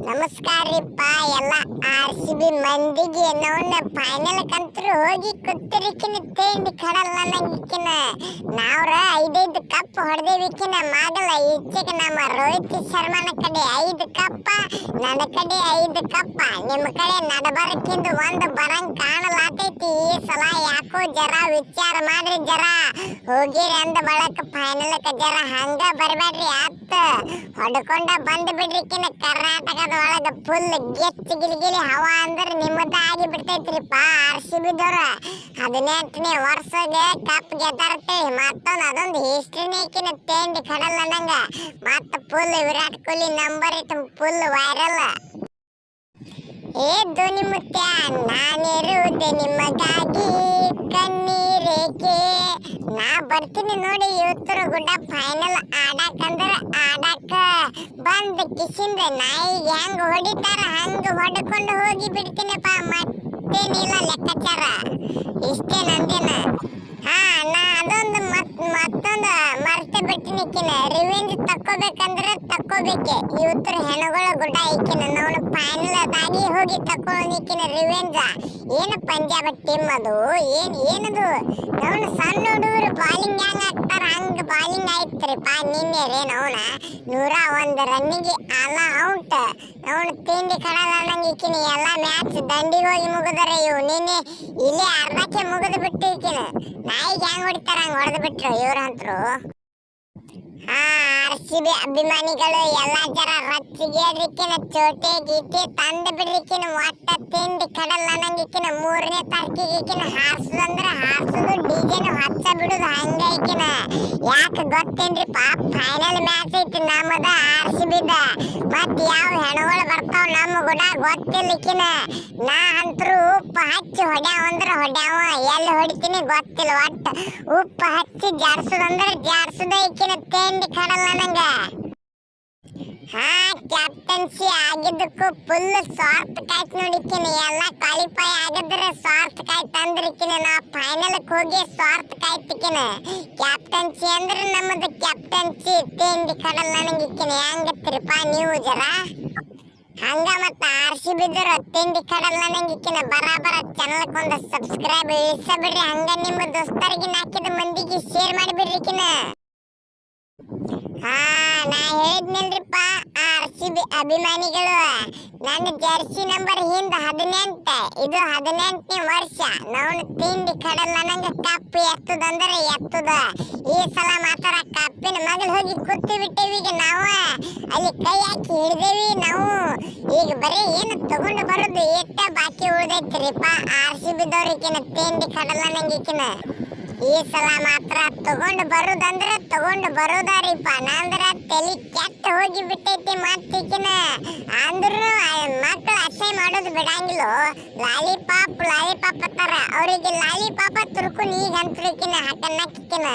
ನಮಸ್ಕಾರ ರೀಪ್ಪ ಎಲ್ಲ RCB ಮಂದಿಗೆ ನೋಡ ಫೈನಲ್ ಕಂತರು ಹೋಗಿ ಕುತ್ತರಿಕಿನ ತೇಂಡಿ ಕಡಲ್ಲ ನಂಗಿಕಿನ ನಾವ್ರ 5 ಕಪ್ ಹೊಡೆದೇವಿಕಿನ ಮಗಲ ಈಚೆಗೆ ನಮ್ಮ ರೋಹಿತ್ ಶರ್ಮನ ಕಡೆ 5 ಕಪ್ಪ ನನ್ನ ಕಡೆ 5 ಕಪ್ಪ ನಿಮ್ಮ ಕಡೆ ನಡಬರಕ್ಕಿಂದು ಒಂದು ಬರಂಗ್ ಕಾಣಲಾತೈತಿ ಈ ಸಲ ಯಾಕೋ ಜರ ವಿಚಾರ ಮಾಡ್ರಿ ಜರ ಹೋಗಿರಿ ಅಂದ ಬಳಕ ಫೈನಲ್ ಜರ ಹಂಗ ಬರಬೇಡ್ರಿ ಅತ್ತ ಹೊಡ್ಕೊಂಡ ಬಂದ್ ಬಿಡ್ರಿಕಿನ ಕರ್ನಾಟಕದ ಒಳಗ ಫುಲ್ ಗೆಚ್ಚ ಗಿಲಿಗಿಲಿ ಹವಾ ಅಂದ್ರೆ ನಿಮ್ಮದ ಆಗಿ ಬಿಡ್ತೈತ್ರಿಪ್ಪ RCB ದವ್ರ 18ನೇ ವರ್ಷಗೆ ಕಪ್ ಗೆದ್ದಾರತ್ತೇಳಿ ಮತ್ತೊಂದು ಅದೊಂದು ಹಿಸ್ಟ್ರಿನೇ ಕಿನ ತೇಂಡಿ ಕಡಲ್ಲ ನಂಗ ಮತ್ತ ಫುಲ್ ವಿರಾಟ್ ಕೊಹ್ಲಿ ನಂಬರ್ ಇಟ್ಟು ಫುಲ್ ವೈರಲ್ ಏ ಧೋನಿ ಮುತ್ಯ ನಾನಿರುವುದೇ ನಿಮಗಾಗಿ ಕಣ್ಣೀರೇಕೆ ನಾ ಬರ್ತೀನಿ ನೋಡಿ ಇವತ್ತರ ಗುಡ್ಡ ಫೈನಲ್ ಆಡಕಂದ್ರ ಆಡಕ ಬಂದ್ ಕಿಸಿಂದ ನಾಯಿಗೆ ಹೆಂಗ್ ಹೊಡಿತಾರ ಹಂಗ ಹೊಡ್ಕೊಂಡು ಹೋಗಿ ಬಿಡ್ತೀನಪ್ಪ ಮತ್ತೇನಿಲ್ಲ ಲೆಕ್ಕಾಚಾರ ಇಷ್ಟೇ ನಂದೇನ ಹಾ ನಾ ಅದೊಂದು ಮತ್ತೊಂದು ಮರ್ತೆ ಬಿಟ್ಟಿನಿ ರಿವೆಂಜ್ ತಕ್ಕೋಬೇಕಂದ್ರೆ ತಕ್ಕೋಬೇಕೆ ಇವತ್ತರ ಹೆಣಗಳ ಗುಡ್ಡ ಐಕಿನ ನಾವು ಫೈನಲ್ ಅದಾಗಿ ಹೋಗಿ ತಕ್ಕೊಂಡಿಕಿನ ರಿವೆಂಜ್ ಏನು ಪಂಜಾಬ್ ಟೀಮ್ ಅದು ಏನದು ನಾವು ಸಣ್ಣ ಹುಡುಗರು ಬಾಲಿಂಗ್ ಹೆಂಗ್ ಹಾಕ್ತಾರ ಹಂಗ ಬಾಲಿಂಗ್ ಆಯ್ತ್ರಿಪ್ಪ ನಿನ್ನೆ ರೇ ನವನ 101 ರನ್ನಿಗೆ ಅಲ್ಲ ಔಟ್ ನಾವು ತಿಂಡಿ ಕಡಲ ನಂಗಿಕಿನ ಎಲ್ಲ ಮ್ಯಾಚ್ ದಂಡಿಗೆ ಹೋಗಿ ಮುಗಿದರೆ ಇವು ನಿನ್ನೆ ಇಲ್ಲೇ ಅರ್ಧಕ್ಕೆ ಮುಗಿದು ಬಿಟ್ಟಿಕಿನ ನಾಯಿಗೆ ಹೆಂಗ್ ಹೊಡಿತಾರ ಹಂಗ ಹೊಡೆದು ಬಿಟ್ರು ಇವ್ರಂತ್ರು RCB ಅಭಿಮಾನಿಗಳು ಎಲ್ಲ ಜರ ರಚ್ಚಿಗೆದ್ರಿಕಿನ ಚೋಟೆ ಗೀತೆ ತಂದು ಬಿಡ್ರಿಕಿನ ಒಟ್ಟ ತಿಂಡಿ ಕಡಲ್ಲ ನಂಗಿಕಿನ 3ನೇ ತಾರೀಕಿಗಿಕಿನ ಹಾರ್ಸುದಂದ್ರೆ ಹಾರ್ಸುದು ಡಿಜೆನು ಹಚ್ಚ ಬಿಡುದು ಹಂಗೈಕಿನ ಯಾಕೆ ಗೊತ್ತೇನ್ರಿಪ್ಪ ಫೈನಲ್ ಮ್ಯಾಚ್ ಐತಿ ನಮ್ಮದ RCB ದ ಮತ್ ಯಾವ ಹೆಣಗಳು ಬರ್ತಾವ ನಮ್ಮ ಗುಡ ಗೊತ್ತಿರ್ಲಿಕ್ಕಿನ ನಾ ಅಂತರೂ ಉಪ್ಪು ಹಚ್ಚಿ ಹೊಡ್ಯಾವ ಅಂದ್ರೆ ಹೊಡ್ಯಾವ ಎಲ್ಲಿ ಹೊಡಿತೀನಿ ಗೊತ್ತಿಲ್ಲ ಒಟ್ಟ ಉಪ್ಪು ಹಚ್ಚಿ ಜಾಡ್ಸುದಂದ್ರೆ ಜಾಡ್ಸುದೈಕಿನ ತೇಂಡಿ ಕಡಲ್ಲ ನಂಗ ಹಾ ಕ್ಯಾಪ್ಟನ್ಸಿ ಆಗಿದ್ದಕ್ಕೂ ಫುಲ್ ಸ್ವಾರ್ಥ ಕಾಯ್ತು ನೋಡಿಕಿನ ಎಲ್ಲ ಕ್ವಾಲಿಫೈ ಆಗಿದ್ರೆ ಸ್ವಾರ್ಥ ಕಾಯ್ ತಂದ್ರಿಕಿನ ನಾ ಫೈನಲ್ ಹೋಗಿ ಸ್ವಾರ್ಥ ಕಾಯ್ತಿಕಿನ ಕ್ಯಾಪ್ಟನ್ಸಿ ಅಂದ್ರೆ ನಮ್ಮದು ಕ್ಯಾಪ್ಟನ್ಸಿ ತೇಂಡಿ ಕಡಲ್ಲ ನಂಗಿಕಿನ ಹೆಂಗತ್ತಿರಪ್ಪ ನೀವು ಜರ ಹಂಗ ಮತ್ತ RCB ದರ ತಿಂಡಿ ಕಡಲ್ಲ ನಂಗಿಕಿನ ಬರಾಬರ ಚಾನಲ್ಕೊಂದು ಸಬ್ಸ್ಕ್ರೈಬ್ ಇಳಿಸಬಿಡ್ರಿ ಹಂಗ ನಿಮ್ಮ ದೋಸ್ತರಿಗೆ ನಾಕಿದ ಮಂದಿಗೆ ಶೇರ್ ಮಾಡಿಬಿಡ್ರಿಕಿನ ಹಾ ನಾ ಹೇಳಿದ್ನಲ್ರಿಪ್ಪ RCB ಅಭಿಮಾನಿಗಳು ನನ್ನ ಜರ್ಸಿ ನಂಬರ್ ಹಿಂದ 18 ಇದು 18ನೇ ವರ್ಷ ನಾವು ತಿಂಡಿ ಕಡಲ್ಲ ನಂಗ ಕಪ್ ಎತ್ತುದಂದ್ರೆ ಎತ್ತುದ ಈ ಸಲ ಮಾತ್ರ ಕಪ್ಪಿನ ಮಗಳು ಹೋಗಿ ಕೂತು ಬಿಟ್ಟೇವಿ ಈಗ ನಾವು ಅಲ್ಲಿ ಕೈ ಹಾಕಿ ಹಿಡಿದೇವಿ ನಾವು ಈಗ ಬರೀ ಏನು ತಗೊಂಡು ಬರೋದು ಎಷ್ಟ ಬಾಕಿ ಉಳ್ದೈತ್ರಿಪ್ಪ RCB ದವ್ರಿಕಿನ ತಿಂಡಿ ಕಡಲ್ಲ ನಂಗಿಕಿನ ಈ ಸಲ ಮಾತ್ರ ತಗೊಂಡು ಬರುದಂದ್ರೆ ತಗೊಂಡು ಬರೋದಾರಿಪ್ಪ ನಂದ್ರ ತಲೆ ಕೆಟ್ಟ ಹೋಗಿ ಬಿಟ್ಟೈತಿ ಮತ್ತಿಕಿನ ಅಂದ್ರೂ ಮಕ್ಕಳು ಅಸಹ್ಯ ಮಾಡೋದು ಬಿಡಂಗಿಲ್ಲ ಲಾಲಿಪಾಪ್ ಅಂತಾರ ಅವರಿಗೆ ಲಾಲಿಪಾಪ ತುರ್ಕೊಂಡು ಈಗ ಅಂತರಿಕಿನ ಹಾಕನ್ನಕ್ಕಿನ